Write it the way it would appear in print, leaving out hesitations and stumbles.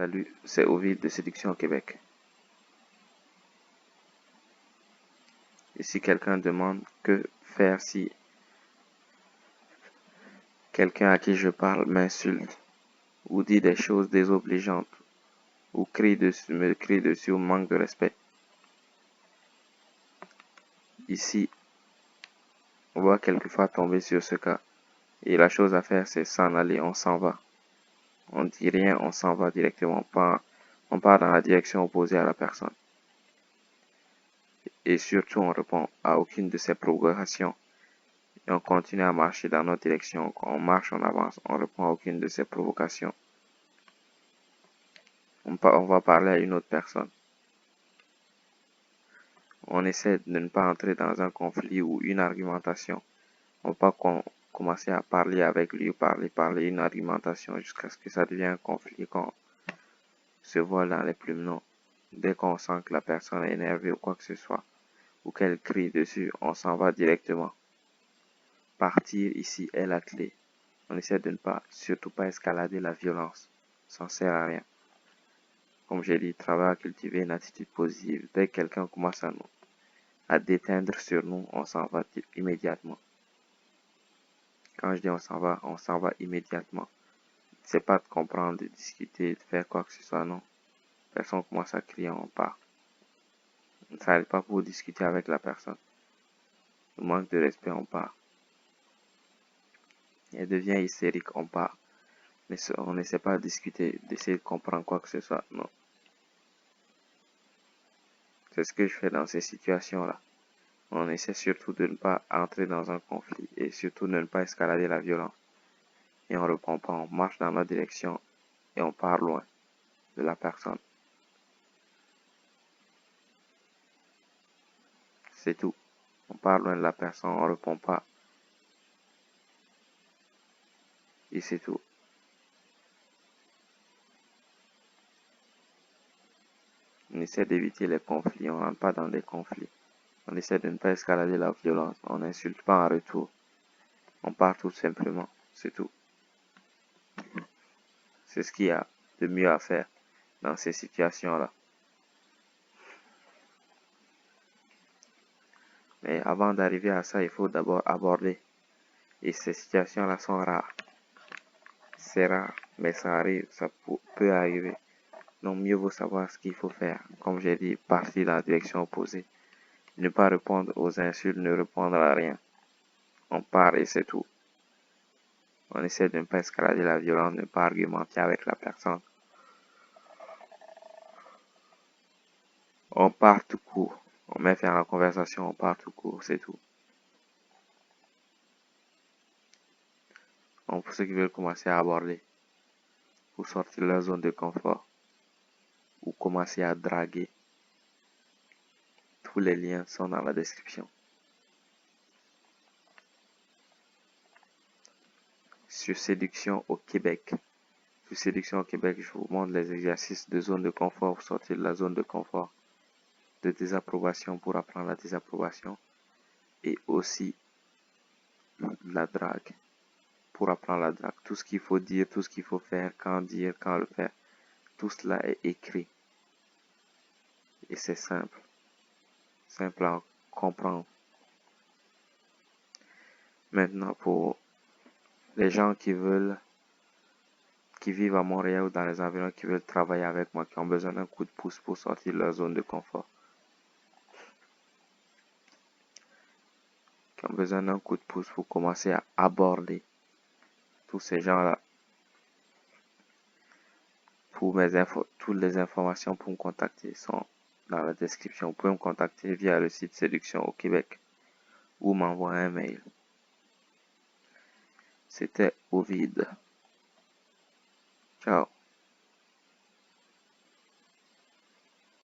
Salut, c'est Ovid de Séduction au Québec. Et si quelqu'un demande que faire si quelqu'un à qui je parle m'insulte ou dit des choses désobligeantes ou me crie dessus ou manque de respect. Ici, on va quelquefois tomber sur ce cas. Et la chose à faire, c'est s'en aller, on s'en va. On dit rien, on s'en va directement. On part dans la direction opposée à la personne. Et surtout, on répond à aucune de ses provocations. Et on continue à marcher dans notre direction. Quand on marche, on avance, on répond à aucune de ses provocations. On va parler à une autre personne. On essaie de ne pas entrer dans un conflit ou une argumentation. On va pas commencer à parler avec lui, parler une argumentation jusqu'à ce que ça devienne un conflit, qu'on se voit dans les plumes. Non. Dès qu'on sent que la personne est énervée ou quoi que ce soit, ou qu'elle crie dessus, on s'en va directement. Partir ici est la clé. On essaie de ne pas, surtout pas escalader la violence. Ça ne sert à rien. Comme j'ai dit, travailler à cultiver une attitude positive. Dès que quelqu'un commence à déteindre sur nous, on s'en va immédiatement. Quand je dis on s'en va immédiatement. C'est pas de comprendre, de discuter, de faire quoi que ce soit, non. Personne commence à crier, on part. On ne s'arrête pas pour discuter avec la personne. Le manque de respect, on part. Elle devient hystérique, on part. Mais on n'essaie pas de discuter, d'essayer de comprendre quoi que ce soit, non. C'est ce que je fais dans ces situations-là. On essaie surtout de ne pas entrer dans un conflit et surtout de ne pas escalader la violence. Et on ne répond pas, on marche dans notre direction et on part loin de la personne. C'est tout. On part loin de la personne, on ne répond pas. Et c'est tout. On essaie d'éviter les conflits, on ne rentre pas dans des conflits. On essaie de ne pas escalader la violence, on n'insulte pas en retour. On part tout simplement, c'est tout. C'est ce qu'il y a de mieux à faire dans ces situations-là. Mais avant d'arriver à ça, il faut d'abord aborder. Et ces situations-là sont rares. C'est rare, mais ça arrive, ça peut arriver. Donc mieux vaut savoir ce qu'il faut faire. Comme j'ai dit, partir dans la direction opposée. Ne pas répondre aux insultes, ne répondre à rien. On part et c'est tout. On essaie de ne pas escalader la violence, ne pas argumenter avec la personne. On part tout court. On met fin à la conversation, on part tout court, c'est tout. Donc pour ceux qui veulent commencer à aborder, pour sortir de leur zone de confort, ou commencer à draguer, tous les liens sont dans la description. Sur Séduction au Québec. Sur Séduction au Québec, je vous montre les exercices de zone de confort pour sortir de la zone de confort, de désapprobation pour apprendre la désapprobation, et aussi la drague pour apprendre la drague. Tout ce qu'il faut dire, tout ce qu'il faut faire, quand le faire, tout cela est écrit. Et c'est simple à comprendre. Maintenant, pour les gens qui vivent à Montréal ou dans les environs, qui veulent travailler avec moi, qui ont besoin d'un coup de pouce pour sortir de leur zone de confort, qui ont besoin d'un coup de pouce pour commencer à aborder tous ces gens-là, toutes les informations pour me contacter sont dans la description. Vous pouvez me contacter via le site Séduction au Québec ou m'envoyer un mail. C'était Ovid. Ciao.